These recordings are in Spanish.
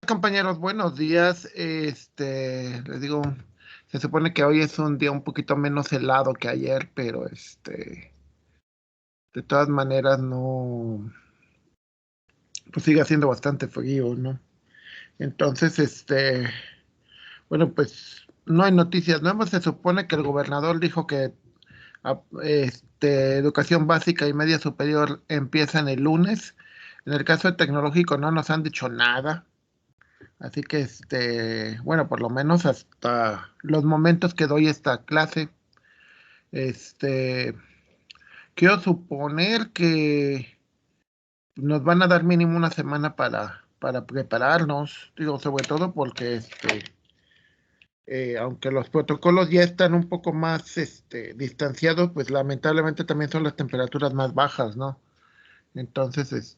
Compañeros, buenos días. Les digo, se supone que hoy es un día un poquito menos helado que ayer, pero de todas maneras no, pues sigue haciendo bastante frío, ¿no? Entonces, bueno, pues no hay noticias nuevas. Se supone que el gobernador dijo que educación básica y media superior empiezan el lunes. En el caso de tecnológico no nos han dicho nada. Así que, bueno, por lo menos hasta los momentos que doy esta clase, este, quiero suponer que nos van a dar mínimo una semana para prepararnos, digo, sobre todo porque, aunque los protocolos ya están un poco más, distanciados, pues lamentablemente también son las temperaturas más bajas, ¿no? Entonces,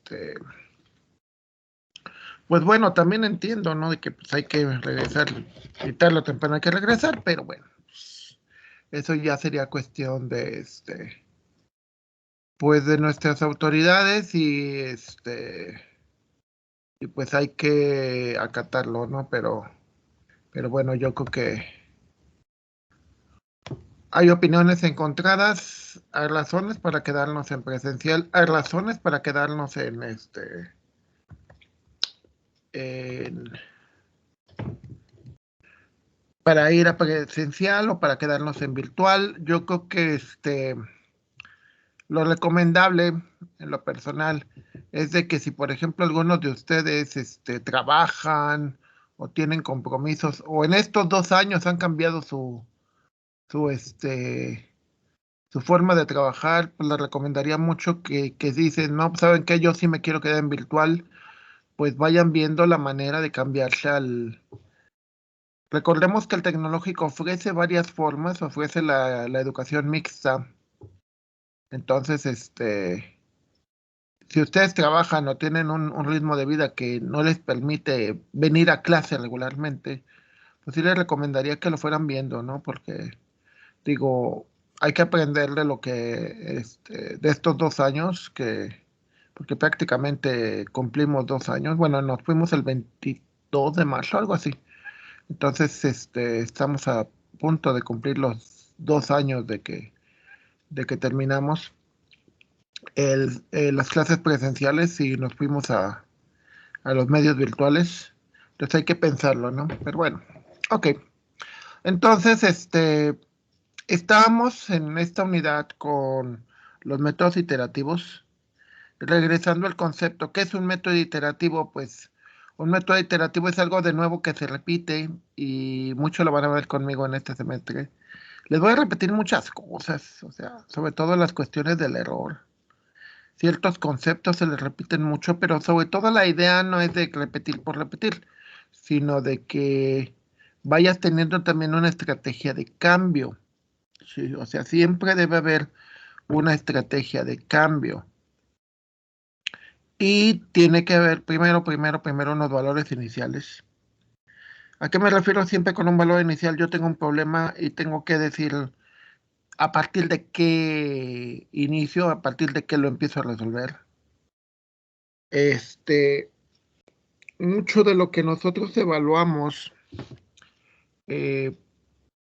pues bueno, también entiendo, ¿no? De que pues hay que regresar, y tarde o temprano hay que regresar, pero bueno. Eso ya sería cuestión de pues de nuestras autoridades y pues hay que acatarlo, ¿no? Pero bueno, yo creo que hay opiniones encontradas, hay razones para quedarnos en presencial, hay razones para quedarnos en para ir a presencial o para quedarnos en virtual. Yo creo que lo recomendable en lo personal es de que si, por ejemplo, algunos de ustedes trabajan o tienen compromisos o en estos 2 años han cambiado su, este, su forma de trabajar, pues les recomendaría mucho que dicen, no, pues, ¿saben qué? Yo sí me quiero quedar en virtual, pues vayan viendo la manera de cambiarse al... Recordemos que el tecnológico ofrece varias formas, ofrece la educación mixta. Entonces, si ustedes trabajan o tienen un ritmo de vida que no les permite venir a clase regularmente, pues sí les recomendaría que lo fueran viendo, ¿no? Porque, digo, hay que aprender de lo que, de estos 2 años, porque prácticamente cumplimos 2 años. Bueno, nos fuimos el 22 de marzo, algo así. Entonces, estamos a punto de cumplir los 2 años de que terminamos las clases presenciales y nos fuimos a los medios virtuales. Entonces hay que pensarlo, ¿no? Pero bueno, ok. Entonces, estábamos en esta unidad con los métodos iterativos. Regresando al concepto, ¿qué es un método iterativo? Pues un método iterativo es algo de nuevo que se repite y mucho lo van a ver conmigo en este semestre. Les voy a repetir muchas cosas, o sea, sobre todo las cuestiones del error. Ciertos conceptos se les repiten mucho, pero sobre todo la idea no es de repetir por repetir, sino de que vayas teniendo también una estrategia de cambio. ¿Sí? O sea, siempre debe haber una estrategia de cambio. Y tiene que haber primero unos valores iniciales. ¿A qué me refiero siempre con un valor inicial? Yo tengo un problema y tengo que decir a partir de qué inicio, a partir de qué lo empiezo a resolver. Este, Mucho de lo que nosotros evaluamos, eh,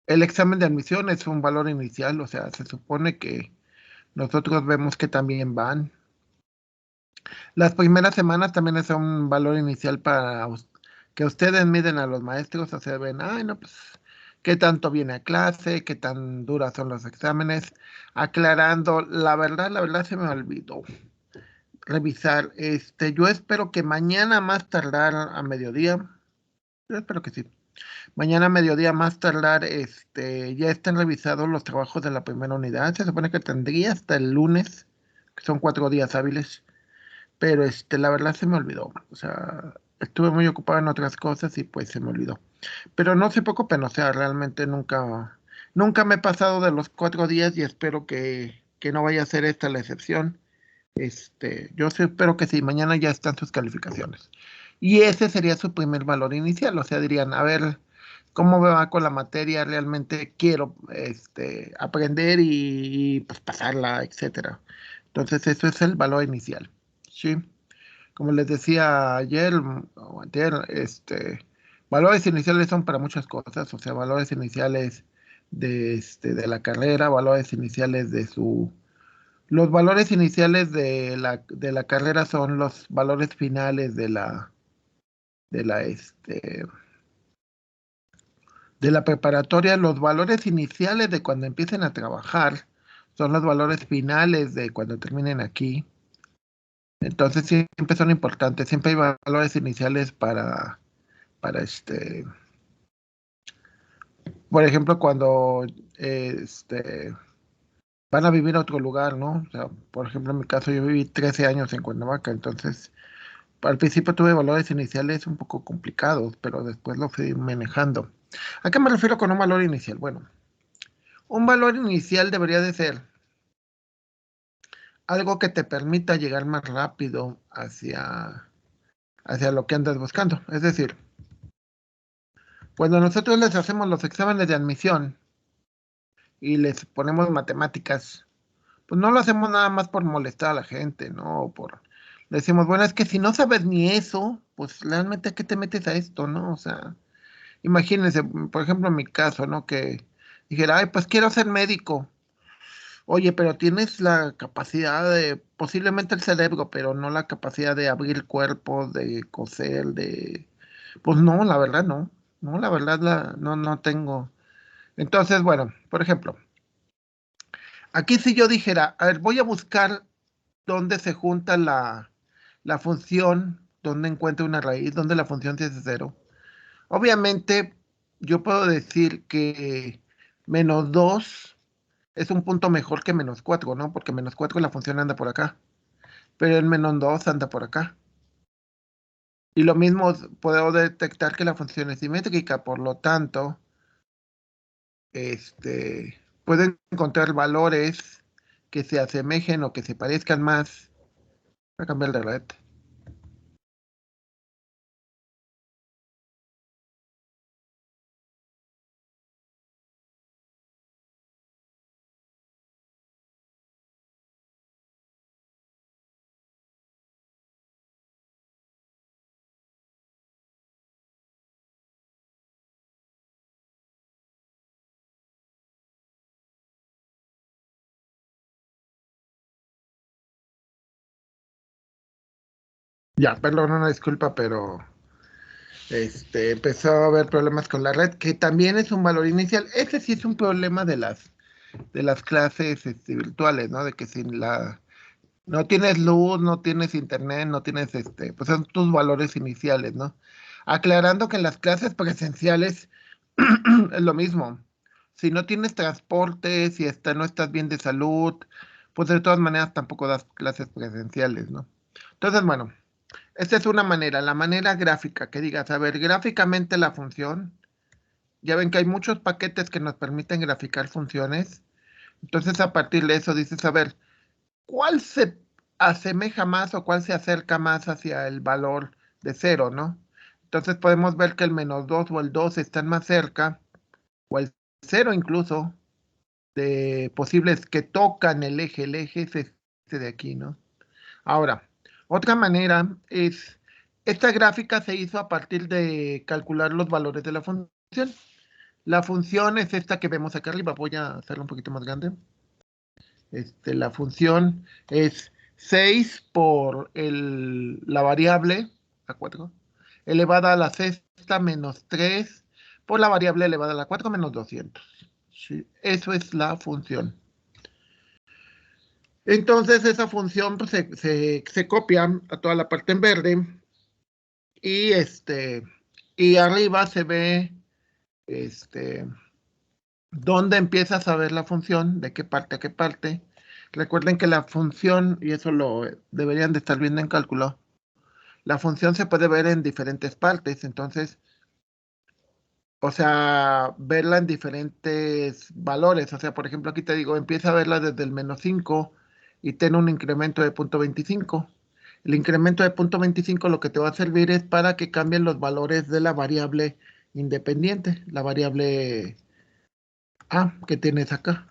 el examen de admisión es un valor inicial, o sea, se supone que nosotros vemos que también van. Las primeras semanas también es un valor inicial para que ustedes miden a los maestros, o sea, ven, ay, no, pues, qué tanto viene a clase, qué tan duras son los exámenes, aclarando, la verdad se me olvidó revisar, yo espero que mañana más tardar a mediodía, yo espero que sí. Mañana a mediodía más tardar, ya estén revisados los trabajos de la primera unidad. Se supone que tendría hasta el lunes, que son 4 días hábiles, pero la verdad se me olvidó. O sea, estuve muy ocupado en otras cosas y pues se me olvidó. Pero no se preocupen, o sea, realmente nunca me he pasado de los 4 días y espero que no vaya a ser esta la excepción. Yo sí espero que sí, mañana ya están sus calificaciones. Y ese sería su primer valor inicial, o sea, dirían, a ver, ¿cómo me va con la materia? Realmente quiero aprender y, pues pasarla, etcétera. Entonces, eso es el valor inicial, ¿sí? como les decía ayer o antier, valores iniciales son para muchas cosas, o sea, valores iniciales de la carrera, valores iniciales los valores iniciales de la carrera son los valores finales de la, este, de la preparatoria. Los valores iniciales de cuando empiecen a trabajar son los valores finales de cuando terminen aquí. Entonces siempre son importantes, siempre hay valores iniciales para por ejemplo, cuando van a vivir a otro lugar, ¿no? O sea, por ejemplo, en mi caso yo viví 13 años en Cuernavaca, entonces al principio tuve valores iniciales un poco complicados, pero después lo fui manejando. ¿A qué me refiero con un valor inicial? Bueno, un valor inicial debería de ser algo que te permita llegar más rápido hacia lo que andas buscando. Es decir, cuando nosotros les hacemos los exámenes de admisión y les ponemos matemáticas, pues no lo hacemos nada más por molestar a la gente, ¿no? Le decimos, bueno, es que si no sabes ni eso, pues realmente ¿a qué te metes a esto, no? O sea, imagínense, por ejemplo, en mi caso, ¿no? Que dijera, ay, pues quiero ser médico. Oye, pero tienes la capacidad posiblemente el cerebro, pero no la capacidad de abrir cuerpos, de coser, pues no, la verdad no. No, la verdad no tengo. Entonces, bueno, por ejemplo, aquí si yo dijera, a ver, voy a buscar dónde se junta la función, dónde encuentro una raíz, dónde la función se hace cero. Obviamente, yo puedo decir que -2 es un punto mejor que -4, ¿no? Porque -4 la función anda por acá, pero el -2 anda por acá. Y lo mismo puedo detectar que la función es simétrica, por lo tanto, puedo encontrar valores que se asemejen o que se parezcan más. Voy a cambiar de red. Ya, perdón, una disculpa, pero empezó a haber problemas con la red, que también es un valor inicial. Ese sí es un problema de las clases virtuales, ¿no? De que sin no tienes luz, no tienes internet, no tienes pues son tus valores iniciales, ¿no? Aclarando que en las clases presenciales es lo mismo. Si no tienes transporte, si no estás bien de salud, pues de todas maneras tampoco das clases presenciales, ¿no? Entonces, bueno, esta es una manera, la manera gráfica, que digas, a ver, gráficamente la función, ya ven que hay muchos paquetes que nos permiten graficar funciones, entonces a partir de eso dices, a ver, ¿cuál se asemeja más o cuál se acerca más hacia el valor de cero, ¿no? Entonces podemos ver que el -2 o el 2 están más cerca, o el cero incluso, de posibles que tocan el eje es este de aquí, ¿no? Ahora, otra manera es, esta gráfica se hizo a partir de calcular los valores de la función. La función es esta que vemos acá arriba, voy a hacerla un poquito más grande. La función es 6 por la variable, a 4, elevada a la sexta menos 3 por la variable elevada a la 4 menos 200. Sí, eso es la función. Entonces esa función pues, se copia a toda la parte en verde y, y arriba se ve dónde empiezas a ver la función, de qué parte a qué parte. Recuerden que la función, y eso lo deberían de estar viendo en cálculo, la función se puede ver en diferentes partes, entonces, o sea, verla en diferentes valores. O sea, por ejemplo, aquí te digo, empieza a verla desde el -5 y tiene un incremento de 0.25. El incremento de 0.25 lo que te va a servir es para que cambien los valores de la variable independiente, la variable A que tienes acá.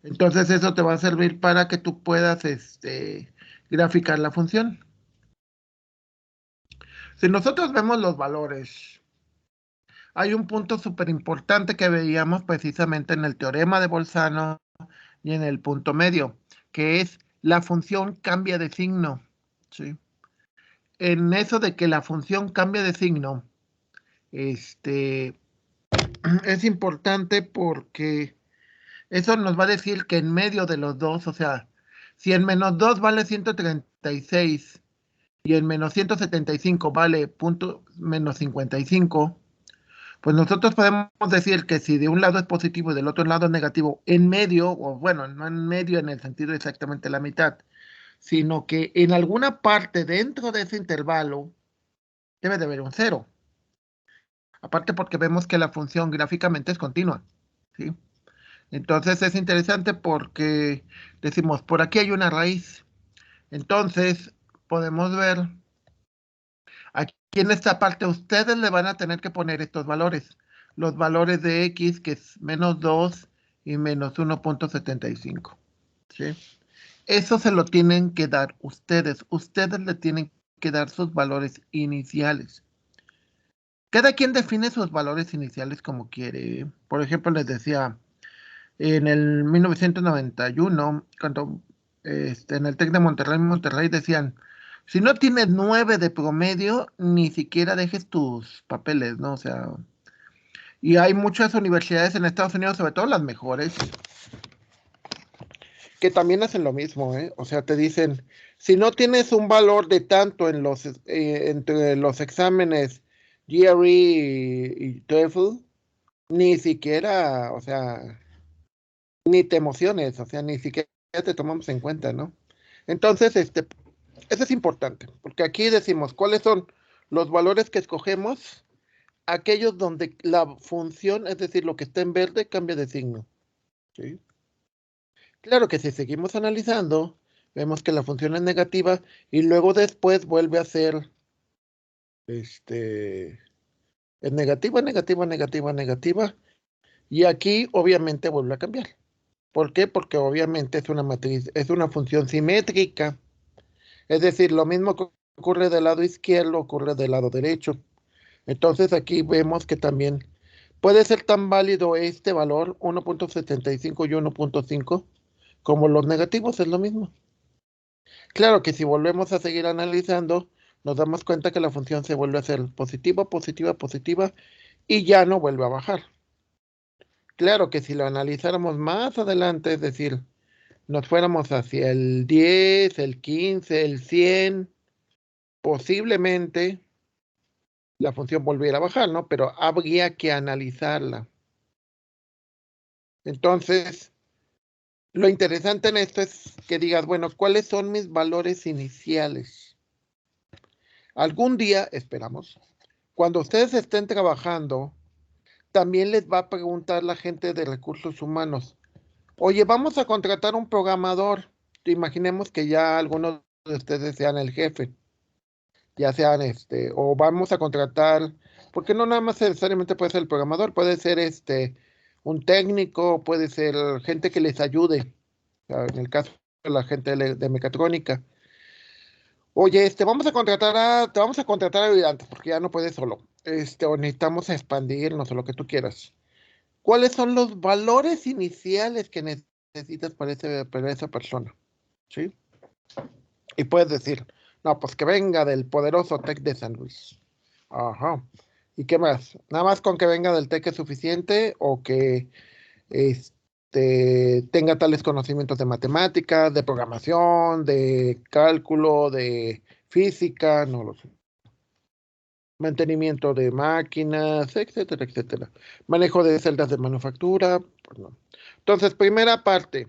Entonces eso te va a servir para que tú puedas graficar la función. Si nosotros vemos los valores, hay un punto súper importante que veíamos precisamente en el teorema de Bolzano y en el punto medio, que es la función cambia de signo. ¿Sí? En eso de que la función cambia de signo, es importante porque eso nos va a decir que en medio de los dos, o sea, si en -2 vale 136 y en -175 vale punto -55, pues nosotros podemos decir que si de un lado es positivo y del otro lado es negativo, en medio, o bueno, no en medio en el sentido de exactamente la mitad, sino que en alguna parte dentro de ese intervalo debe de haber un cero. Aparte porque vemos que la función gráficamente es continua, ¿sí? Entonces es interesante porque decimos, por aquí hay una raíz. Entonces podemos ver, aquí en esta parte ustedes le van a tener que poner estos valores. Los valores de x, que es -2 y -1.75. ¿Sí? Eso se lo tienen que dar ustedes. Ustedes le tienen que dar sus valores iniciales. Cada quien define sus valores iniciales como quiere. Por ejemplo, les decía, en el 1991, cuando en el TEC de Monterrey decían, si no tienes 9 de promedio, ni siquiera dejes tus papeles, ¿no? O sea, y hay muchas universidades en Estados Unidos, sobre todo las mejores, que también hacen lo mismo, ¿eh? O sea, te dicen, si no tienes un valor de tanto en entre los exámenes GRE y TOEFL, ni siquiera, o sea, ni te emociones, o sea, ni siquiera te tomamos en cuenta, ¿no? Entonces, eso es importante, porque aquí decimos cuáles son los valores que escogemos, aquellos donde la función, es decir, lo que está en verde, cambia de signo. ¿Sí? Claro que si seguimos analizando, vemos que la función es negativa y luego después vuelve a ser, es negativa, negativa, negativa, negativa, y aquí obviamente vuelve a cambiar. ¿Por qué? Porque obviamente es una matriz, es una función simétrica. Es decir, lo mismo que ocurre del lado izquierdo ocurre del lado derecho. Entonces aquí vemos que también puede ser tan válido este valor 1.75 y 1.5 como los negativos, es lo mismo. Claro que si volvemos a seguir analizando, nos damos cuenta que la función se vuelve a ser positiva, positiva, positiva y ya no vuelve a bajar. Claro que si lo analizáramos más adelante, es decir, nos fuéramos hacia el 10, el 15, el 100, posiblemente la función volviera a bajar, ¿no? Pero habría que analizarla. Entonces, lo interesante en esto es que digas, bueno, ¿cuáles son mis valores iniciales? Algún día, esperamos, cuando ustedes estén trabajando, también les va a preguntar la gente de recursos humanos, oye, vamos a contratar un programador. Imaginemos que ya algunos de ustedes sean el jefe, ya sean o vamos a contratar, porque no nada más necesariamente puede ser el programador, puede ser un técnico, puede ser gente que les ayude, o sea, en el caso de la gente de mecatrónica. Oye, te vamos a contratar ayudantes, porque ya no puedes solo, o necesitamos expandirnos o lo que tú quieras. ¿Cuáles son los valores iniciales que necesitas para esa persona? ¿Sí? Y puedes decir, no, pues que venga del poderoso TEC de San Luis. Ajá. ¿Y qué más? ¿Nada más con que venga del TEC es suficiente o que tenga tales conocimientos de matemáticas, de programación, de cálculo, de física? No lo sé. Mantenimiento de máquinas, etcétera, etcétera. Manejo de celdas de manufactura, pues no. Entonces, primera parte,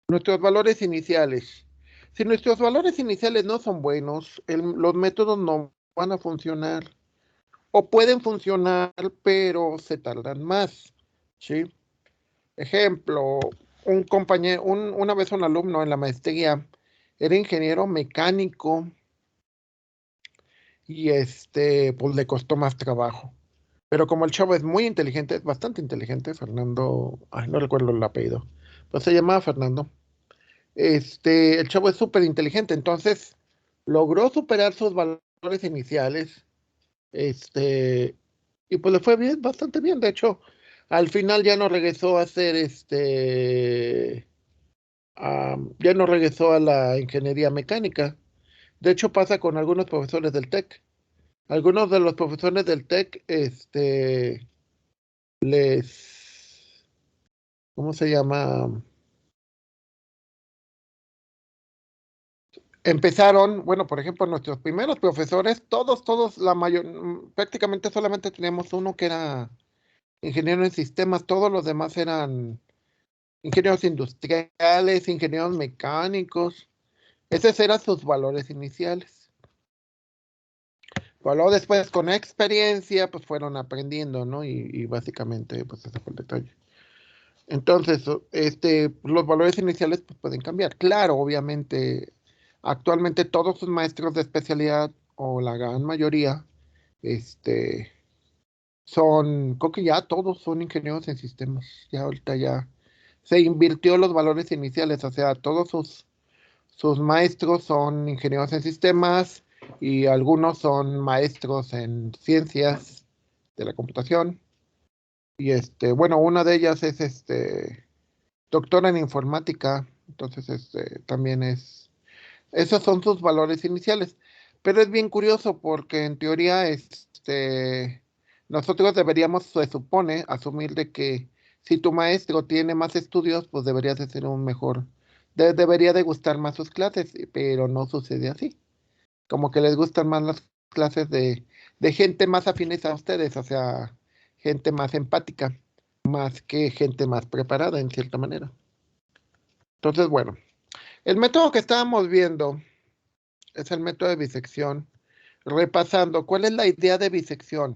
nuestros valores iniciales. Si nuestros valores iniciales no son buenos, los métodos no van a funcionar. O pueden funcionar, pero se tardan más. ¿Sí? Ejemplo, un compañero, una vez un alumno en la maestría era ingeniero mecánico y pues le costó más trabajo. Pero como el chavo es muy inteligente, es bastante inteligente, Fernando, ay, no recuerdo el apellido, pues se llamaba Fernando. El chavo es súper inteligente, entonces logró superar sus valores iniciales Este, y pues le fue bien, bastante bien. De hecho, al final ya no regresó a hacer ya no regresó a la ingeniería mecánica. De hecho, pasa con algunos profesores del TEC. Algunos de los profesores del TEC, les, ¿cómo se llama? Empezaron, bueno, por ejemplo, nuestros primeros profesores, todos, prácticamente solamente teníamos uno que era ingeniero en sistemas, todos los demás eran ingenieros industriales, ingenieros mecánicos. Esos eran sus valores iniciales. Pero luego después, con experiencia, pues fueron aprendiendo, ¿no? Y básicamente, pues ese fue el detalle. Entonces, los valores iniciales pues, pueden cambiar. Claro, obviamente, actualmente todos sus maestros de especialidad, o la gran mayoría, este, creo que ya todos son ingenieros en sistemas. Ya ahorita ya se invirtió los valores iniciales, o sea, todos sus maestros son ingenieros en sistemas y algunos son maestros en ciencias de la computación. Y bueno, una de ellas es doctora en informática, entonces también esos son sus valores iniciales. Pero es bien curioso porque en teoría nosotros deberíamos, se supone, asumir de que si tu maestro tiene más estudios, pues deberías de ser un mejor, debería de gustar más sus clases, pero no sucede así. Como que les gustan más las clases de gente más afines a ustedes, o sea, gente más empática, más que gente más preparada en cierta manera. Entonces, bueno, el método que estábamos viendo es el método de bisección. Repasando, ¿cuál es la idea de bisección?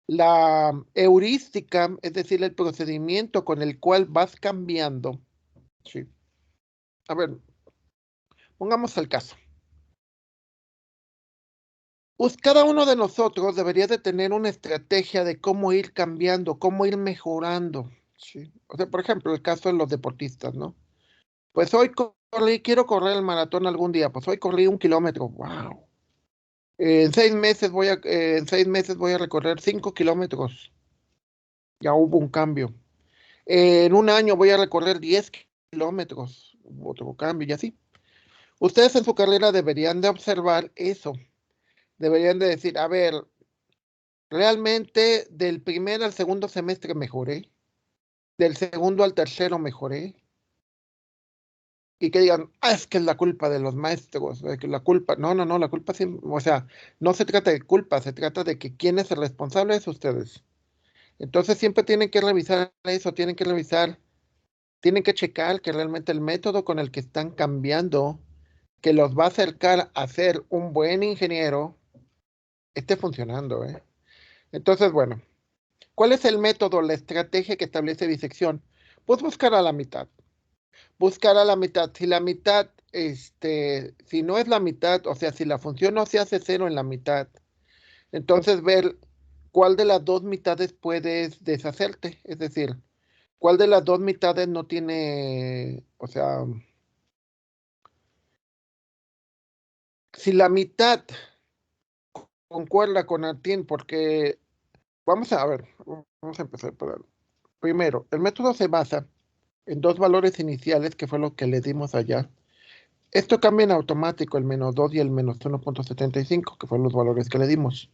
La heurística, es decir, el procedimiento con el cual vas cambiando. Sí. A ver, pongamos el caso. Pues cada uno de nosotros debería de tener una estrategia de cómo ir cambiando, cómo ir mejorando. Sí. O sea, por ejemplo, el caso de los deportistas, ¿no? Pues hoy quiero correr el maratón algún día. Pues hoy corrí 1 kilómetro. ¡Wow! En 6 meses voy a recorrer 5 kilómetros. Ya hubo un cambio. En un año voy a recorrer 10 kilómetros. Hubo otro cambio y así. Ustedes en su carrera deberían de observar eso. Deberían de decir, a ver, realmente del primer al segundo semestre mejoré. Del segundo al tercero mejoré. Y que digan, es que es la culpa de los maestros, que la culpa, no, la culpa sí, o sea, no se trata de culpa, se trata de que quién es el responsable es ustedes. Entonces siempre tienen que revisar eso, tienen que checar que realmente el método con el que están cambiando, que los va a acercar a ser un buen ingeniero, esté funcionando, ¿eh? Entonces, bueno, ¿cuál es el método, la estrategia que establece disección? Pues buscar a la mitad. Buscar a la mitad. Si la mitad, si no es la mitad, o sea, si la función no se hace cero en la mitad, entonces ver cuál de las dos mitades puedes deshacerte. Es decir, cuál de las dos mitades no tiene, o sea, si la mitad concuerda con Artin, porque a ver, vamos a empezar por algo. Primero, el método se basa en dos valores iniciales, que fue lo que le dimos allá. Esto cambia en automático, el -2 y el -1.75, que fueron los valores que le dimos.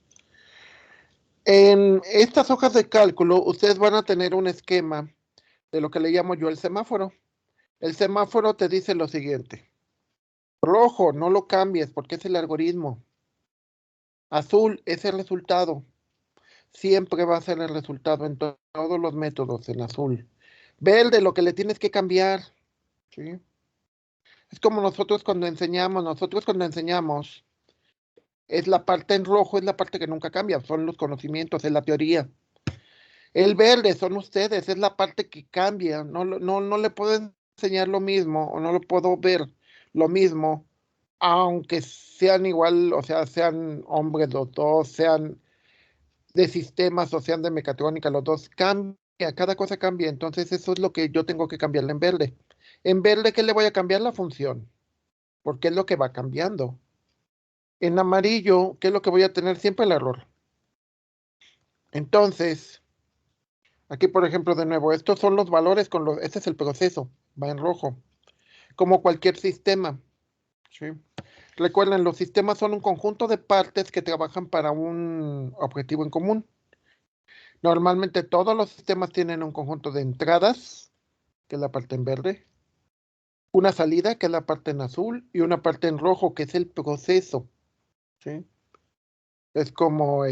En estas hojas de cálculo, ustedes van a tener un esquema de lo que le llamo yo el semáforo. El semáforo te dice lo siguiente. Rojo, no lo cambies porque es el algoritmo. Azul es el resultado. Siempre va a ser el resultado en todos los métodos en azul. Verde, lo que le tienes que cambiar. ¿Sí? Es como nosotros cuando enseñamos, es la parte en rojo, es la parte que nunca cambia, son los conocimientos, es la teoría. El verde son ustedes, es la parte que cambia. No le puedo enseñar lo mismo o no lo puedo ver lo mismo, aunque sean igual, o sea, sean hombres los dos, sean de sistemas o sean de mecatrónica, los dos cambia, cada cosa cambia. Entonces, eso es lo que yo tengo que cambiarle en verde. En verde, ¿qué le voy a cambiar? La función, porque es lo que va cambiando. En amarillo, ¿qué es lo que voy a tener? Siempre el error. Entonces, aquí por ejemplo de nuevo, estos son los valores este es el proceso, va en rojo, como cualquier sistema, ¿sí? Recuerden, los sistemas son un conjunto de partes que trabajan para un objetivo en común. Normalmente todos los sistemas tienen un conjunto de entradas, que es la parte en verde, una salida, que es la parte en azul, y una parte en rojo, que es el proceso, ¿sí? Es como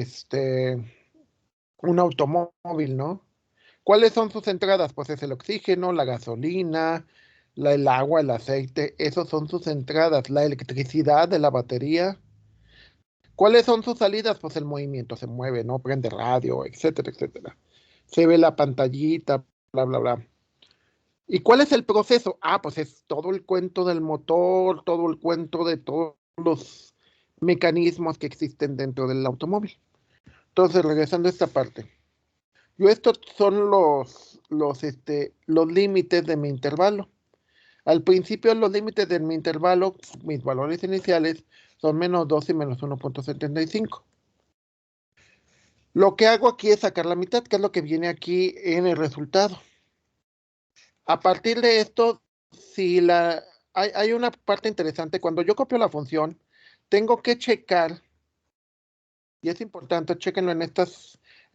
un automóvil, ¿no? ¿Cuáles son sus entradas? Pues es el oxígeno, la gasolina, el agua, el aceite, esos son sus entradas, la electricidad de la batería. ¿Cuáles son sus salidas? Pues el movimiento se mueve, ¿no? Prende radio, etcétera, etcétera. Se ve la pantallita, bla, bla, bla. ¿Y cuál es el proceso? Ah, pues es todo el cuento del motor, todo el cuento de todos los mecanismos que existen dentro del automóvil. Entonces, regresando a esta parte. Estos son los límites de mi intervalo. Al principio, los límites de mi intervalo, mis valores iniciales, son -2 y -1.75. Lo que hago aquí es sacar la mitad, que es lo que viene aquí en el resultado. A partir de esto, si hay una parte interesante. Cuando yo copio la función, tengo que checar, y es importante, chequenlo en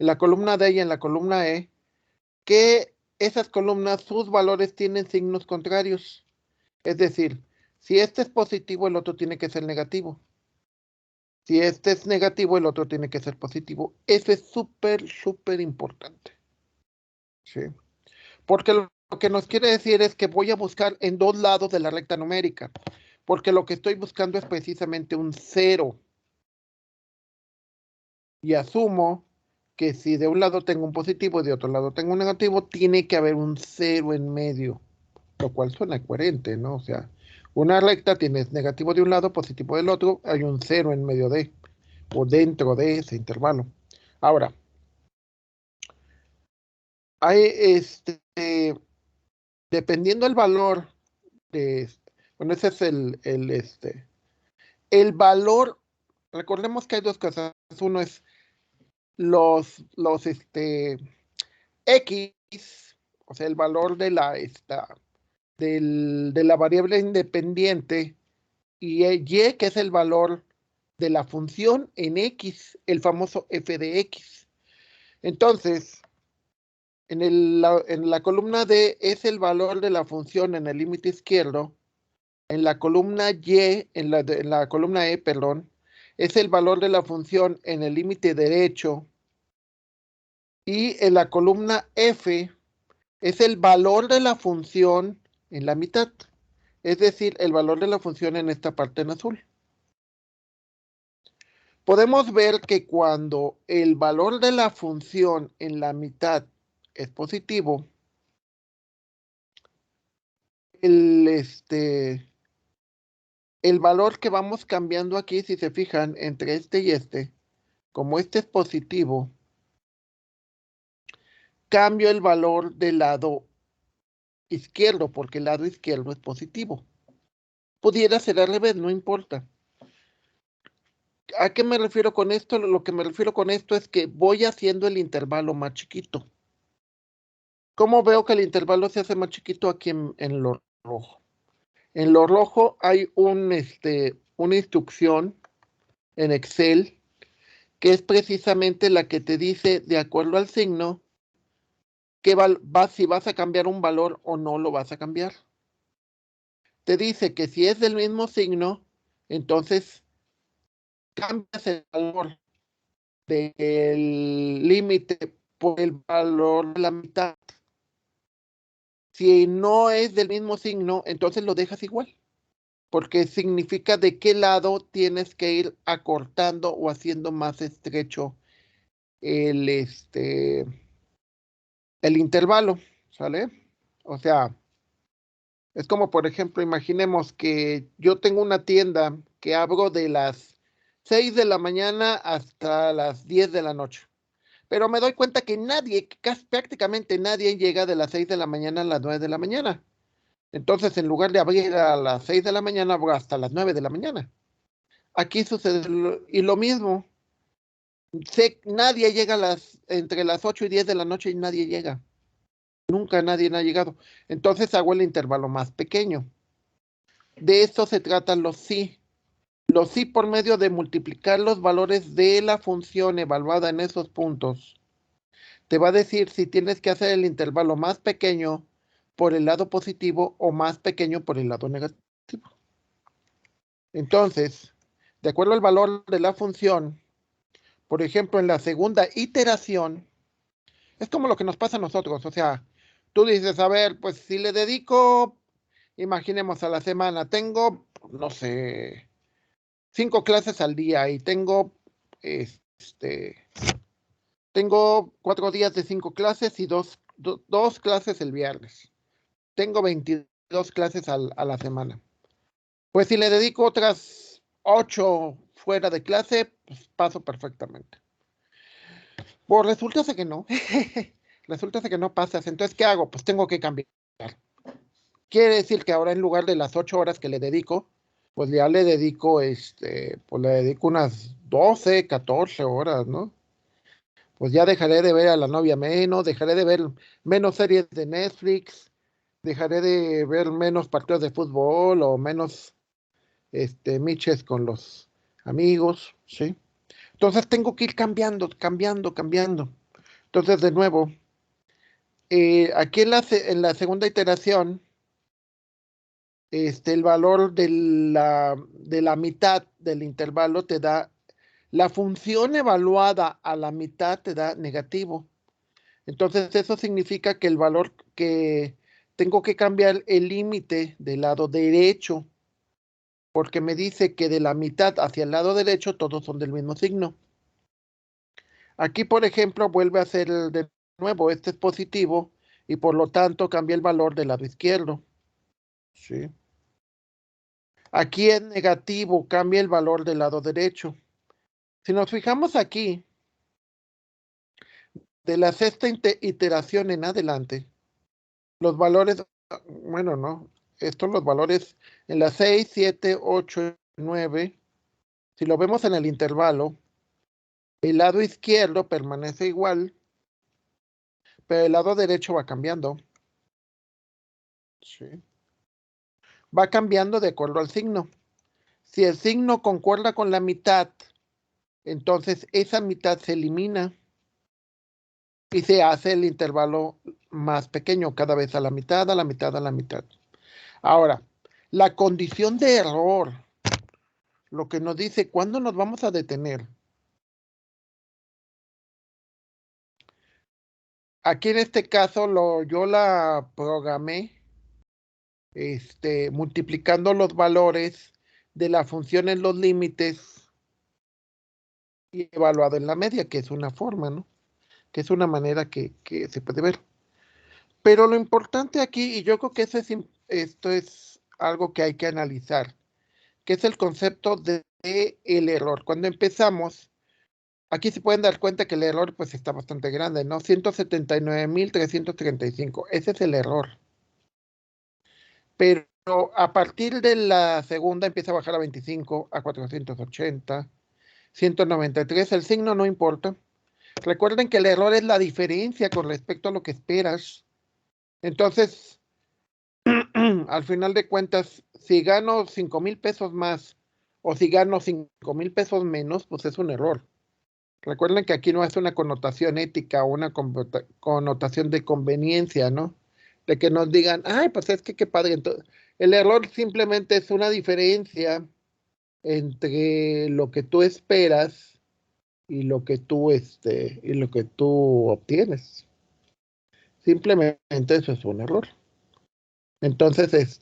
la columna D y en la columna E, que esas columnas, sus valores tienen signos contrarios. Es decir, si este es positivo, el otro tiene que ser negativo. Si este es negativo, el otro tiene que ser positivo. Eso es súper, súper importante, ¿sí? Porque lo que nos quiere decir es que voy a buscar en dos lados de la recta numérica, porque lo que estoy buscando es precisamente un cero. Y asumo que si de un lado tengo un positivo y de otro lado tengo un negativo, tiene que haber un cero en medio, lo cual suena coherente, ¿no? O sea, una recta tienes negativo de un lado, positivo del otro, hay un cero en medio de, o dentro de ese intervalo. Ahora, hay dependiendo del valor de, bueno, ese es el valor. Recordemos que hay dos cosas. Uno es los X, o sea, el valor de la variable independiente, y Y, que es el valor de la función en X, el famoso f de X. Entonces, en la columna D es el valor de la función en el límite izquierdo. En la columna Y, en la columna E, perdón, es el valor de la función en el límite derecho. Y en la columna F es el valor de la función en la mitad. Es decir, el valor de la función en esta parte en azul. Podemos ver que cuando el valor de la función en la mitad es positivo, el, el valor que vamos cambiando aquí, si se fijan, entre este y este, como este es positivo, cambio el valor del lado izquierdo, porque el lado izquierdo es positivo. Pudiera ser al revés, no importa. ¿A qué me refiero con esto? Lo que me refiero con esto es que voy haciendo el intervalo más chiquito. ¿Cómo veo que el intervalo se hace más chiquito aquí en lo rojo? En lo rojo hay una instrucción en Excel que es precisamente la que te dice, de acuerdo al signo, si vas a cambiar un valor o no lo vas a cambiar. Te dice que si es del mismo signo, entonces cambias el valor del límite por el valor de la mitad. Si no es del mismo signo, entonces lo dejas igual, porque significa de qué lado tienes que ir acortando o haciendo más estrecho el, el intervalo, ¿sale? O sea, es como, por ejemplo, imaginemos que yo tengo una tienda que abro de las 6 de la mañana hasta las 10 de la noche. Pero me doy cuenta que prácticamente nadie llega de las 6 de la mañana a las 9 de la mañana. Entonces, en lugar de abrir a las 6 de la mañana, abro hasta las 9 de la mañana. Aquí sucede y lo mismo. Nadie llega entre las 8 y 10 de la noche y nadie llega. Nunca nadie ha llegado. Entonces hago el intervalo más pequeño. De esto se tratan los sí. Los sí por medio de multiplicar los valores de la función evaluada en esos puntos. Te va a decir si tienes que hacer el intervalo más pequeño por el lado positivo o más pequeño por el lado negativo. Entonces, de acuerdo al valor de la función, por ejemplo, en la segunda iteración, es como lo que nos pasa a nosotros. O sea, tú dices, a ver, pues si le dedico, imaginemos a la semana, tengo, no sé, 5 clases al día y tengo 4 días de 5 clases y dos clases el viernes. Tengo 22 clases a la semana. Pues si le dedico otras 8 fuera de clase, pues paso perfectamente. Pues resulta que no. Resulta que no pasas. Entonces, ¿qué hago? Pues tengo que cambiar. Quiere decir que ahora en lugar de las 8 horas que le dedico, pues ya pues le dedico unas 12, 14 horas, ¿no? Pues ya dejaré de ver a la novia menos, dejaré de ver menos series de Netflix, dejaré de ver menos partidos de fútbol o menos miches con los amigos, ¿sí? Entonces tengo que ir cambiando, cambiando, cambiando. Entonces, de nuevo, aquí en la segunda iteración, el valor de la mitad del intervalo te da, la función evaluada a la mitad te da negativo. Entonces, eso significa que el valor que tengo que cambiar el límite del lado derecho, porque me dice que de la mitad hacia el lado derecho todos son del mismo signo. Aquí, por ejemplo, vuelve a ser de nuevo, este es positivo y por lo tanto cambia el valor del lado izquierdo. ¿Sí? Aquí es negativo, cambia el valor del lado derecho. Si nos fijamos aquí, de la sexta iteración en adelante, los valores, bueno, no, estos los valores en la 6, 7, 8, 9, si lo vemos en el intervalo, el lado izquierdo permanece igual, pero el lado derecho va cambiando. ¿Sí? Va cambiando de acuerdo al signo. Si el signo concuerda con la mitad, entonces esa mitad se elimina y se hace el intervalo más pequeño, cada vez a la mitad, a la mitad, a la mitad. Ahora, la condición de error, lo que nos dice cuándo nos vamos a detener. Aquí en este caso yo la programé multiplicando los valores de la función en los límites y evaluado en la media, que es una forma, ¿no? Que es una manera que se puede ver. Pero lo importante aquí, y yo creo que esto es algo que hay que analizar, que es el concepto de el error. Cuando empezamos, aquí se pueden dar cuenta que el error pues está bastante grande, ¿no? 179.335, ese es el error. Pero a partir de la segunda empieza a bajar a 25, a 480, 193, el signo no importa. Recuerden que el error es la diferencia con respecto a lo que esperas. Entonces, al final de cuentas, si gano 5,000 pesos más o si gano 5,000 pesos menos, pues es un error. Recuerden que aquí no es una connotación ética o una connotación de conveniencia, ¿no? De que nos digan, ay, pues es que qué padre. Entonces, el error simplemente es una diferencia entre lo que tú esperas y y lo que tú obtienes. Simplemente eso es un error. Entonces,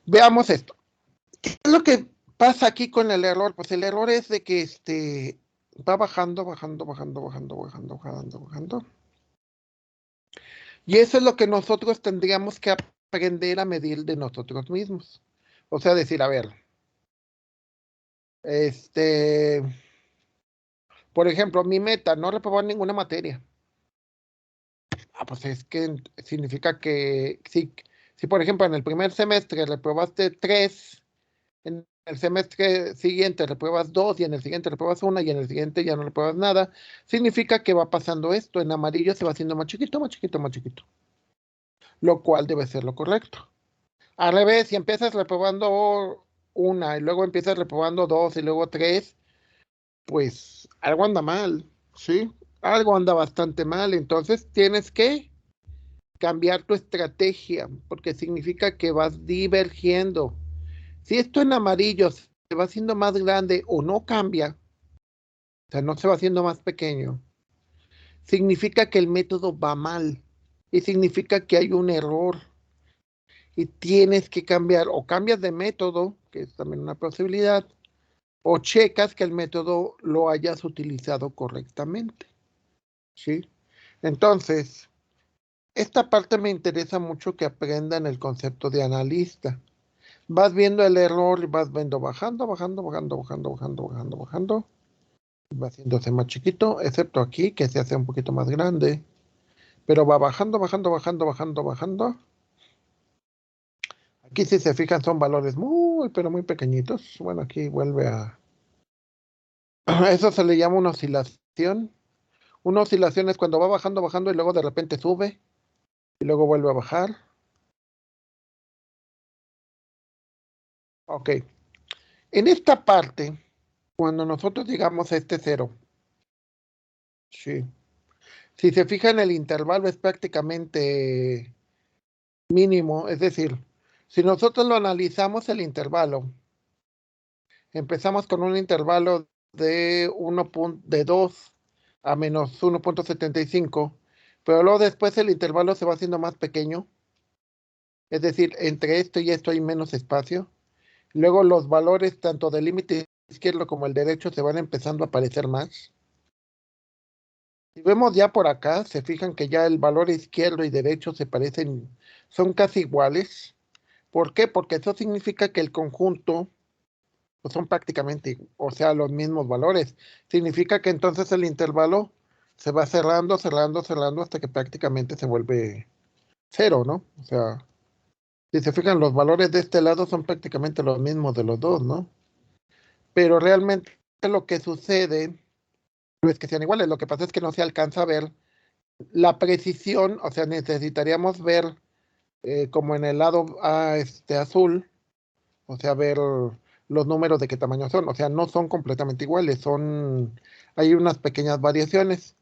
veamos esto. ¿Qué es lo que pasa aquí con el error? Pues el error es de que va bajando, bajando, bajando, bajando, bajando, bajando, bajando. Y eso es lo que nosotros tendríamos que aprender a medir de nosotros mismos. O sea, decir, a ver, este, por ejemplo, mi meta, no reprobar ninguna materia. Ah, pues es que significa que si por ejemplo en el primer semestre reprobaste 3, en el semestre siguiente repruebas 2 y en el siguiente repruebas 1 y en el siguiente ya no repruebas nada, significa que va pasando esto. En amarillo se va haciendo más chiquito, más chiquito, más chiquito. Lo cual debe ser lo correcto. Al revés, si empiezas reprobando 1 y luego empiezas reprobando 2 y luego 3, pues algo anda mal, ¿sí? Algo anda bastante mal. Entonces tienes que cambiar tu estrategia porque significa que vas divergiendo. Si esto en amarillo se va haciendo más grande o no cambia, o sea, no se va haciendo más pequeño, significa que el método va mal y significa que hay un error y tienes que cambiar o cambias de método, que es también una posibilidad, o checas que el método lo hayas utilizado correctamente, ¿sí? Entonces, esta parte me interesa mucho que aprendan el concepto de analista. Vas viendo el error y vas viendo bajando, bajando, bajando, bajando, bajando, bajando, bajando. Va haciéndose más chiquito, excepto aquí, que se hace un poquito más grande. Pero va bajando, bajando, bajando, bajando, bajando. Aquí si se fijan son valores muy, pero muy pequeñitos. Bueno, aquí vuelve a... Eso se le llama una oscilación. Una oscilación es cuando va bajando, bajando y luego de repente sube y luego vuelve a bajar. Ok. En esta parte, cuando nosotros llegamos a este cero, sí. Si se fijan, el intervalo es prácticamente mínimo. Es decir, si nosotros lo analizamos el intervalo, empezamos con un intervalo de 2 a menos 1,75, pero luego después el intervalo se va haciendo más pequeño. Es decir, entre esto y esto hay menos espacio. Luego los valores tanto del límite izquierdo como el derecho se van empezando a parecer más. Si vemos ya por acá, se fijan que ya el valor izquierdo y derecho se parecen, son casi iguales. ¿Por qué? Porque eso significa que el conjunto pues son prácticamente, o sea, los mismos valores. Significa que entonces el intervalo se va cerrando, cerrando, cerrando hasta que prácticamente se vuelve cero, ¿no? O sea, si se fijan, los valores de este lado son prácticamente los mismos de los dos, ¿no? Pero realmente lo que sucede no es que sean iguales, lo que pasa es que no se alcanza a ver la precisión, o sea, necesitaríamos ver como en el lado azul, o sea, ver los números de qué tamaño son, o sea, no son completamente iguales, hay unas pequeñas variaciones.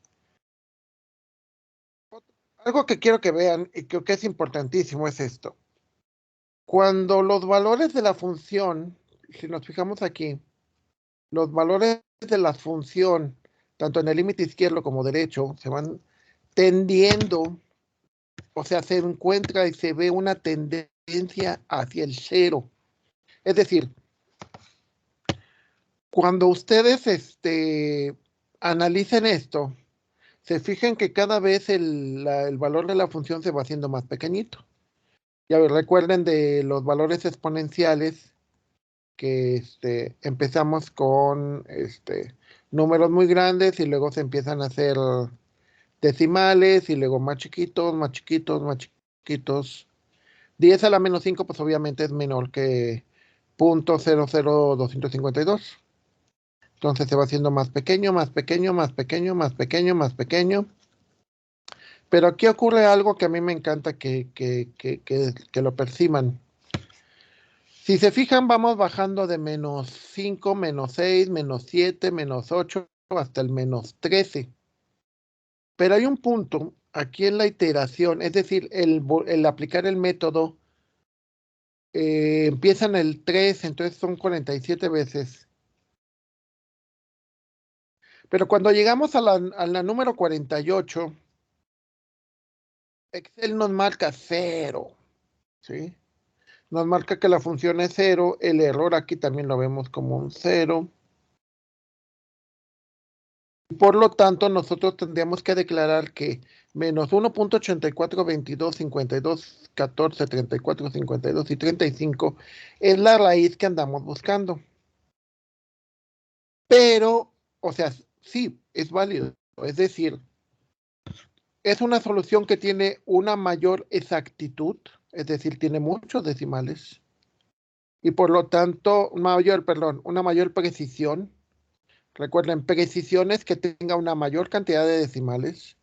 Algo que quiero que vean y creo que es importantísimo es esto. Cuando los valores de la función, si nos fijamos aquí, los valores de la función, tanto en el límite izquierdo como derecho, se van tendiendo, o sea, se encuentra y se ve una tendencia hacia el cero. Es decir, cuando ustedes analicen esto, se fijan que cada vez el valor de la función se va haciendo más pequeñito. Ya recuerden de los valores exponenciales que empezamos con números muy grandes y luego se empiezan a hacer decimales y luego más chiquitos, más chiquitos, más chiquitos. 10 a la menos 5 pues obviamente es menor que 0.00252. Entonces se va haciendo más pequeño, más pequeño, más pequeño, más pequeño, más pequeño. Pero aquí ocurre algo que a mí me encanta que lo perciban. Si se fijan, vamos bajando de menos 5, menos 6, menos 7, menos 8, hasta el menos 13. Pero hay un punto aquí en la iteración, es decir, el aplicar el método, empieza en el 3, entonces son 47 veces. Pero cuando llegamos a la número 48, Excel nos marca 0, ¿sí? Nos marca que la función es 0, el error aquí también lo vemos como un 0. Por lo tanto, nosotros tendríamos que declarar que menos 1.84, 22, 52, 52, 14, 34, 52 y 35 es la raíz que andamos buscando. Pero, o sea, sí, es válido. Es decir, es una solución que tiene una mayor exactitud, es decir, tiene muchos decimales, y por lo tanto, una mayor precisión. Recuerden, precisiones que tenga una mayor cantidad de decimales.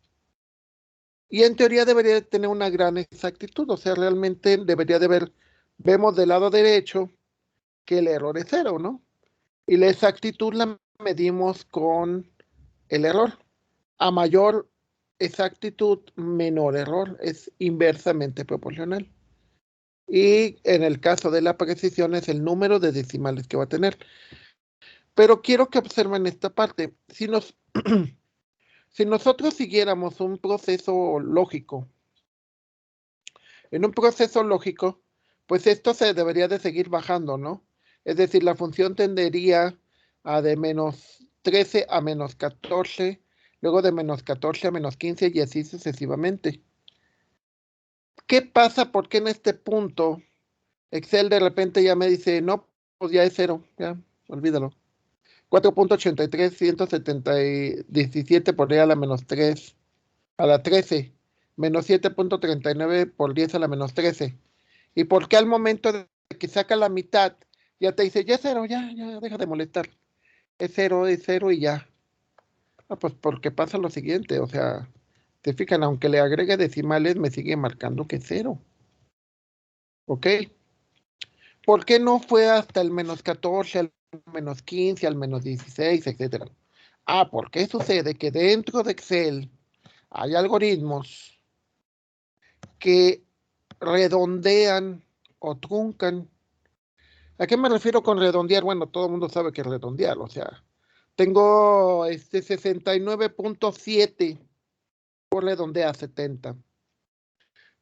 Y en teoría debería tener una gran exactitud, o sea, realmente debería de ver, vemos del lado derecho que el error es 0, ¿no? Y la exactitud la medimos con el error. A mayor exactitud, menor error, es inversamente proporcional. Y en el caso de la precisión es el número de decimales que va a tener. Pero quiero que observen esta parte. Si nosotros siguiéramos un proceso lógico, en un proceso lógico, pues esto se debería de seguir bajando, ¿no? Es decir, la función tendería a de menos 13 a menos 14, luego de menos 14 a menos 15 y así sucesivamente. ¿Qué pasa? ¿Por qué en este punto Excel de repente ya me dice, no, pues ya es 0, ya, olvídalo? 4.83, 17 por ahí a la menos 3, a la 13, menos 7.39 por 10 a la menos 13. ¿Y por qué al momento de que saca la mitad ya te dice, ya es 0, ya, deja de molestar? Es 0 y ya. Ah, pues porque pasa lo siguiente, o sea, te fijan, aunque le agregue decimales, me sigue marcando que es 0. ¿Ok? ¿Por qué no fue hasta el menos 14, al menos 15, al menos 16, etcétera? Ah, porque sucede que dentro de Excel hay algoritmos que redondean o truncan. ¿A qué me refiero con redondear? Bueno, todo el mundo sabe que es redondear, o sea, tengo 69.7 por redondear 70.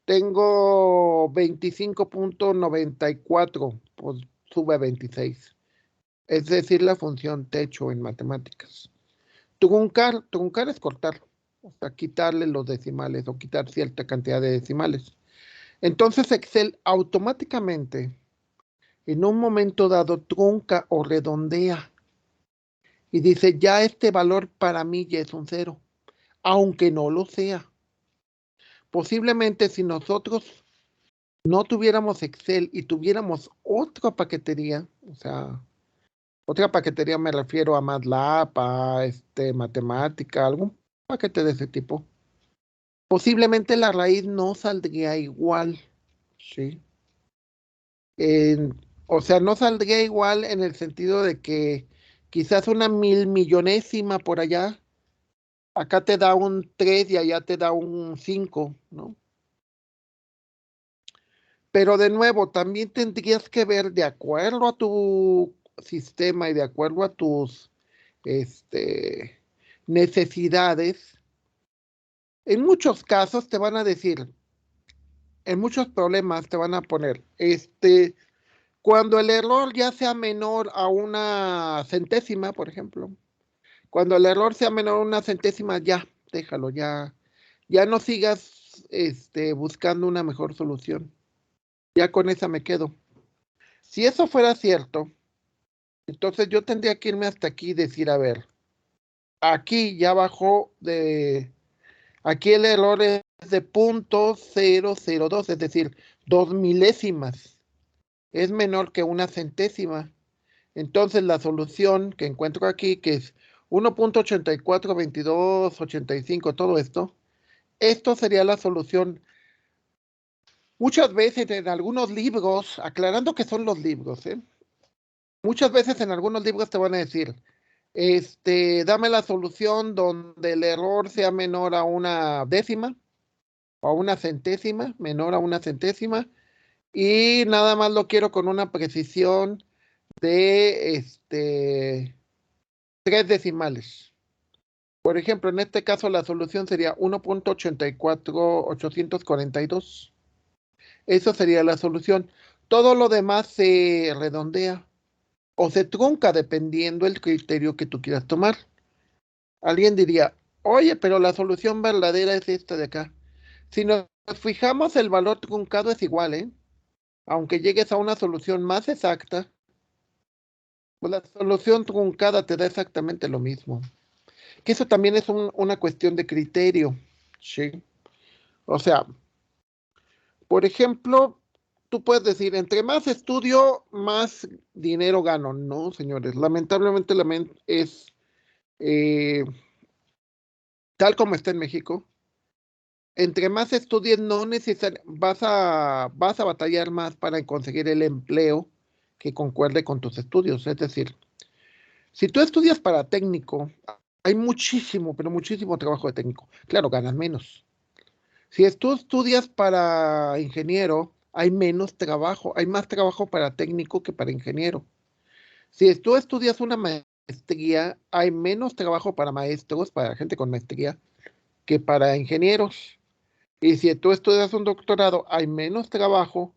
Tengo 25.94, pues sube a 26. Es decir, la función techo en matemáticas. Truncar es cortar, o sea, quitarle los decimales o quitar cierta cantidad de decimales. Entonces Excel automáticamente, en un momento dado, trunca o redondea y dice, ya este valor para mí ya es un 0, aunque no lo sea. Posiblemente si nosotros no tuviéramos Excel y tuviéramos otra paquetería, o sea, otra paquetería me refiero a MATLAB, a matemática, algún paquete de ese tipo, posiblemente la raíz no saldría igual, ¿sí? O sea, no saldría igual en el sentido de que quizás una mil millonésima por allá, acá te da un 3 y allá te da un 5, ¿no? Pero de nuevo, también tendrías que ver de acuerdo a tu sistema y de acuerdo a tus este, necesidades. En muchos casos te van a decir, en muchos problemas te van a poner, cuando el error ya sea menor a una centésima, por ejemplo, cuando el error sea menor a una centésima, ya, déjalo, ya no sigas buscando una mejor solución. Ya con esa me quedo. Si eso fuera cierto, entonces yo tendría que irme hasta aquí y decir, a ver, aquí ya bajó aquí el error es de 0.002, es decir, 2 milésimas. Es menor que una centésima. Entonces la solución que encuentro aquí, que es 1.84, 22, 85, todo esto sería la solución. Muchas veces en algunos libros, aclarando que son los libros, muchas veces en algunos libros te van a decir, dame la solución donde el error sea menor a una décima o a una centésima, menor a una centésima, y nada más lo quiero con una precisión de 3 decimales. Por ejemplo, en este caso la solución sería 1.84.842. Eso sería la solución. Todo lo demás se redondea o se trunca dependiendo del criterio que tú quieras tomar. Alguien diría, oye, pero la solución verdadera es esta de acá. Si nos fijamos, el valor truncado es igual, ¿eh? Aunque llegues a una solución más exacta, pues la solución truncada te da exactamente lo mismo. Que eso también es una cuestión de criterio, ¿sí? O sea, por ejemplo, tú puedes decir, entre más estudio, más dinero gano. No, señores, lamentablemente es eh, tal como está en México. Entre más estudies, no necesariamente vas a batallar más para conseguir el empleo que concuerde con tus estudios. Es decir, si tú estudias para técnico, hay muchísimo, pero muchísimo trabajo de técnico. Claro, ganas menos. Si tú estudias para ingeniero, hay menos trabajo, hay más trabajo para técnico que para ingeniero. Si tú estudias una maestría, hay menos trabajo para maestros, para gente con maestría, que para ingenieros. Y si tú estudias un doctorado, hay menos trabajo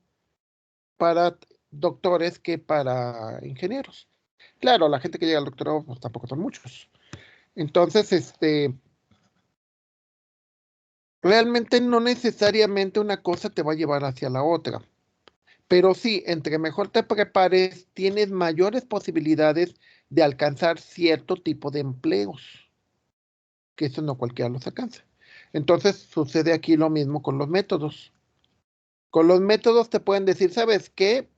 para doctores que para ingenieros. Claro, la gente que llega al doctorado, pues tampoco son muchos. Entonces, realmente no necesariamente una cosa te va a llevar hacia la otra. Pero sí, entre mejor te prepares, tienes mayores posibilidades de alcanzar cierto tipo de empleos, que eso no cualquiera los alcanza. Entonces, sucede aquí lo mismo con los métodos. Con los métodos te pueden decir, ¿sabes qué?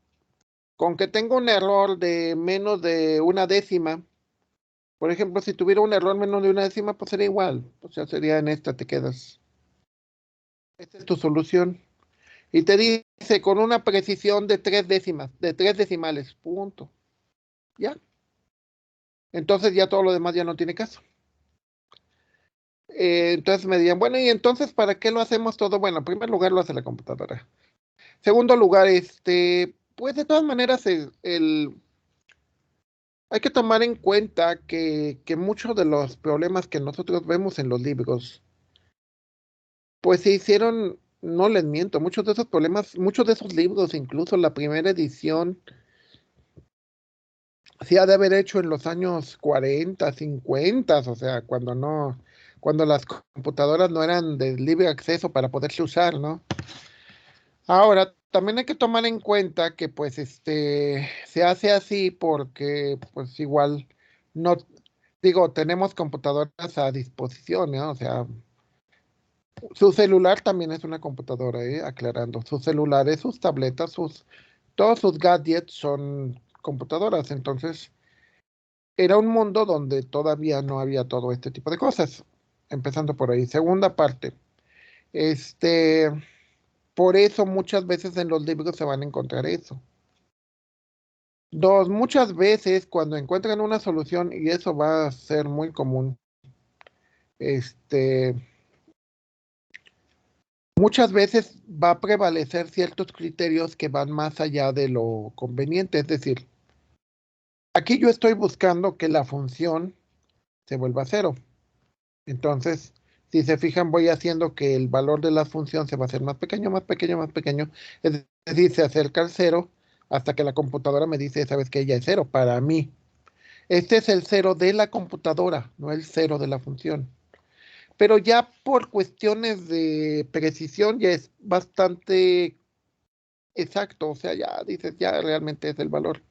Con que tenga un error de menos de una décima, por ejemplo, si tuviera un error menos de una décima, pues sería igual. O sea, sería en esta, te quedas. Esta es tu solución. Y te dice con una precisión de 3 décimas, de 3 decimales, punto. Ya. Entonces ya todo lo demás ya no tiene caso. Entonces me dirían, bueno, ¿y entonces para qué lo hacemos todo? Bueno, en primer lugar lo hace la computadora. Segundo lugar, pues de todas maneras hay que tomar en cuenta que muchos de los problemas que nosotros vemos en los libros, pues se hicieron, no les miento, muchos de esos problemas, muchos de esos libros, incluso la primera edición, se ha de haber hecho en los años 40, 50, o sea, cuando las computadoras no eran de libre acceso para poderse usar, ¿no? Ahora, también hay que tomar en cuenta que pues se hace así porque pues igual no, digo, tenemos computadoras a disposición, ¿no? O sea, su celular también es una computadora, aclarando, sus celulares, sus tabletas, todos sus gadgets son computadoras, entonces era un mundo donde todavía no había todo este tipo de cosas, empezando por ahí. Segunda parte, este, por eso muchas veces en los libros se van a encontrar eso. Dos, muchas veces cuando encuentran una solución, y eso va a ser muy común, este, muchas veces va a prevalecer ciertos criterios que van más allá de lo conveniente. Es decir, aquí yo estoy buscando que la función se vuelva cero. Entonces, si se fijan, voy haciendo que el valor de la función se va a hacer más pequeño, más pequeño, más pequeño. Es decir, se acerca al cero hasta que la computadora me dice, sabes que ya es cero para mí. Este es el cero de la computadora, no el cero de la función. Pero ya por cuestiones de precisión ya es bastante exacto, o sea, ya dices, ya realmente es el valor.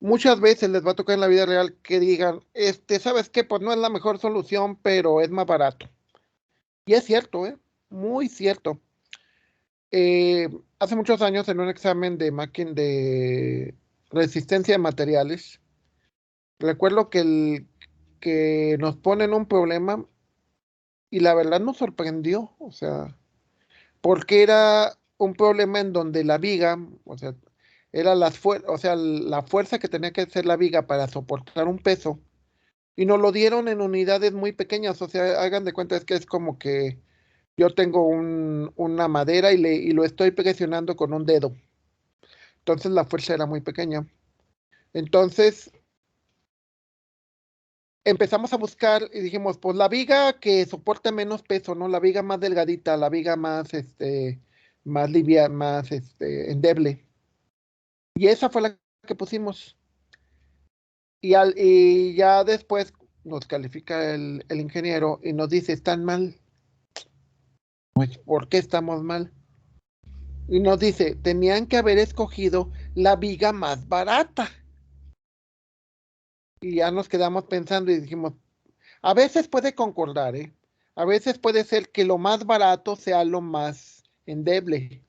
Muchas veces les va a tocar en la vida real que digan, ¿sabes qué? Pues no es la mejor solución, pero es más barato. Y es cierto, ¿eh? Muy cierto. Eh, Hace muchos años en un examen de máquina de resistencia de materiales, recuerdo que nos ponen un problema y la verdad nos sorprendió, o sea, porque era un problema en donde la viga, o sea, era o sea, la fuerza que tenía que hacer la viga para soportar un peso, y nos lo dieron en unidades muy pequeñas, o sea, hagan de cuenta es que es como que yo tengo una madera y lo estoy presionando con un dedo, entonces la fuerza era muy pequeña. Entonces empezamos a buscar y dijimos, pues la viga que soporte menos peso, ¿no? La viga más delgadita, la viga más, más liviana, más, endeble. Y esa fue la que pusimos. Y ya después nos califica el ingeniero y nos dice, están mal. Pues, ¿por qué estamos mal? Y nos dice, tenían que haber escogido la viga más barata. Y ya nos quedamos pensando y dijimos, a veces puede concordar, ¿eh? A veces puede ser que lo más barato sea lo más endeble.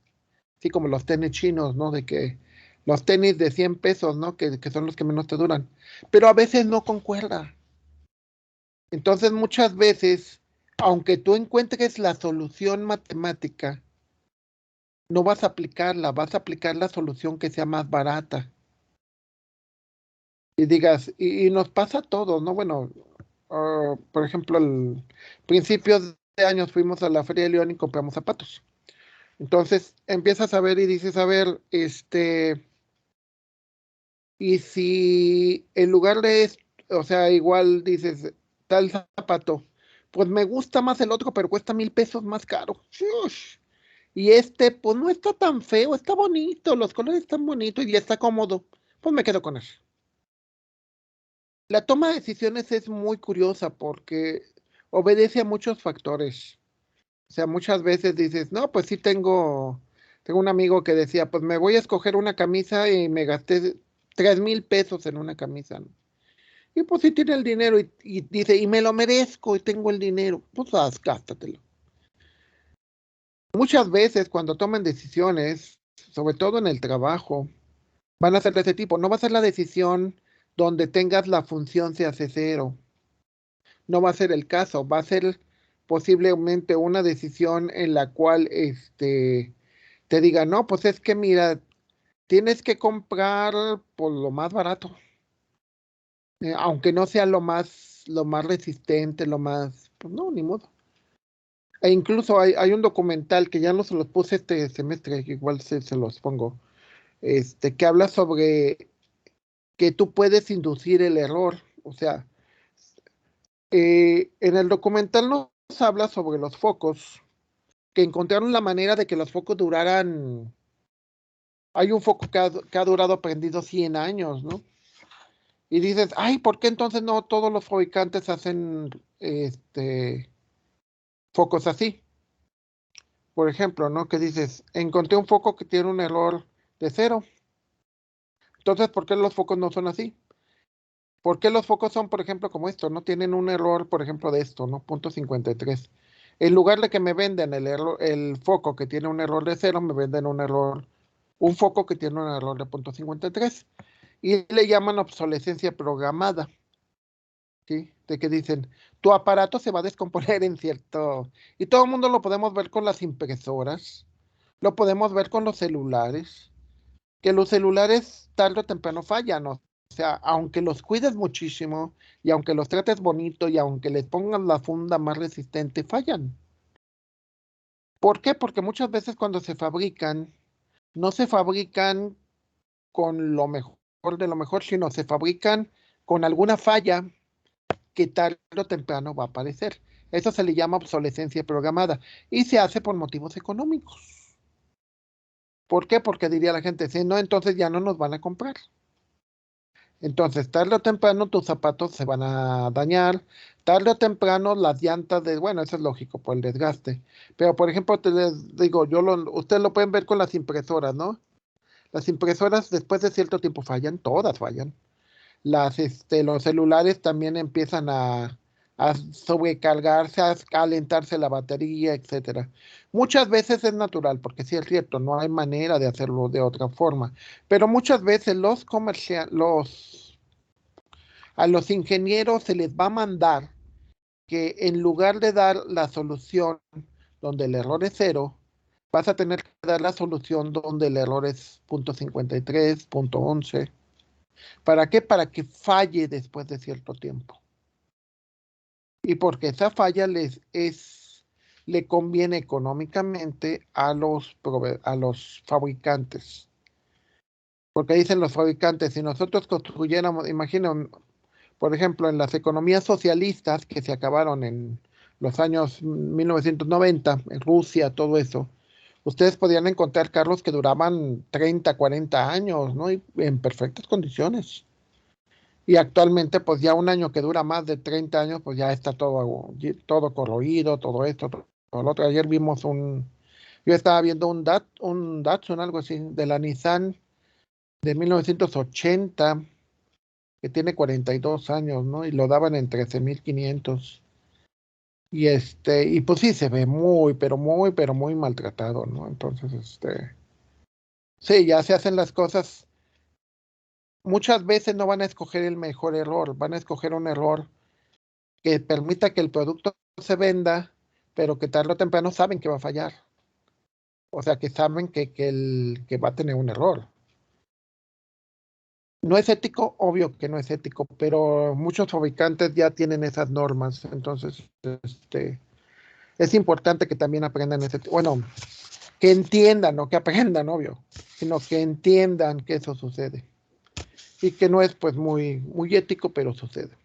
así como los tenis chinos, ¿no? De que los tenis de 100 pesos, ¿no? Que son los que menos te duran, pero a veces no concuerda. Entonces muchas veces, aunque tú encuentres la solución matemática, no vas a aplicarla, vas a aplicar la solución que sea más barata. Y digas, y nos pasa a todos, ¿no? Bueno, por ejemplo, al principios de años fuimos a la Feria de León y compramos zapatos. Entonces empiezas a ver y dices, a ver, y si en lugar de esto, o sea, igual dices, tal zapato, pues me gusta más el otro, pero cuesta 1,000 pesos más caro. Shush. Y pues no está tan feo, está bonito, los colores están bonitos y ya está cómodo. Pues me quedo con eso. La toma de decisiones es muy curiosa porque obedece a muchos factores. O sea, muchas veces dices, no, pues sí tengo un amigo que decía, pues me voy a escoger una camisa y me gasté 3,000 pesos en una camisa, ¿no? Y pues sí tiene el dinero y dice, y me lo merezco y tengo el dinero, pues gástatelo. Muchas veces cuando toman decisiones, sobre todo en el trabajo, van a ser de ese tipo. No va a ser la decisión donde tengas la función se hace cero. No va a ser el caso. Va a ser posiblemente una decisión en la cual te diga, no, pues es que mira, tienes que comprar por lo más barato. Aunque no sea lo más resistente, pues no, ni modo. E incluso hay un documental que ya no se los puse este semestre, igual se los pongo, que habla sobre que tú puedes inducir el error. O sea, en el documental nos habla sobre los focos, que encontraron la manera de que los focos duraran. Hay un foco que ha durado prendido 100 años, ¿no? Y dices, ay, ¿por qué entonces no todos los fabricantes hacen focos así? Por ejemplo, ¿no? Que dices, encontré un foco que tiene un error de cero. Entonces, ¿por qué los focos no son así? ¿Por qué los focos son, por ejemplo, como esto? No tienen un error, por ejemplo, de esto, ¿no? Punto 53. En lugar de que me venden el foco que tiene un error de cero, me venden un foco que tiene un error de punto 53. Y le llaman obsolescencia programada, ¿sí? De que dicen, tu aparato se va a descomponer en cierto. Y todo el mundo lo podemos ver con las impresoras, lo podemos ver con los celulares, que los celulares tarde o temprano fallan, ¿no? O sea, aunque los cuides muchísimo y aunque los trates bonito y aunque les pongas la funda más resistente, fallan. ¿Por qué? Porque muchas veces cuando se fabrican, no se fabrican con lo mejor de lo mejor, sino se fabrican con alguna falla que tarde o temprano va a aparecer. Eso se le llama obsolescencia programada y se hace por motivos económicos. ¿Por qué? Porque diría la gente, si no, entonces ya no nos van a comprar. Entonces, tarde o temprano tus zapatos se van a dañar, tarde o temprano las llantas bueno, eso es lógico por el desgaste. Pero, por ejemplo, te les digo, ustedes lo pueden ver con las impresoras, ¿no? Las impresoras después de cierto tiempo fallan, todas fallan. Los celulares también empiezan a sobrecargarse, a calentarse la batería, etcétera. Muchas veces es natural, porque sí es cierto, no hay manera de hacerlo de otra forma. Pero muchas veces a los ingenieros se les va a mandar que en lugar de dar la solución donde el error es cero, vas a tener que dar la solución donde el error es punto 53, punto 11. ¿Para qué? Para que falle después de cierto tiempo. Y porque esa falla le conviene económicamente a los fabricantes. Porque dicen los fabricantes, si nosotros construyéramos, imaginen, por ejemplo, en las economías socialistas que se acabaron en los años 1990, en Rusia, todo eso, ustedes podían encontrar carros que duraban 30, 40 años, ¿no? Y en perfectas condiciones. Y actualmente, pues ya un año que dura más de 30 años, pues ya está todo corroído, todo esto, todo lo otro. Ayer yo estaba viendo un Datsun, algo así, de la Nissan de 1980 que tiene 42 años, ¿no? Y lo daban en 13,500. Y pues sí, se ve muy, pero muy, pero muy maltratado, ¿no? Entonces, Sí, ya se hacen las cosas. Muchas veces no van a escoger el mejor error, van a escoger un error que permita que el producto se venda, pero que tarde o temprano saben que va a fallar. O sea, que saben que va a tener un error. No es ético, obvio que no es ético, pero muchos fabricantes ya tienen esas normas. Entonces, es importante que también aprendan bueno, que entiendan, no que aprendan, obvio, sino que entiendan que eso sucede. Y que no es pues muy, muy ético, pero sucede.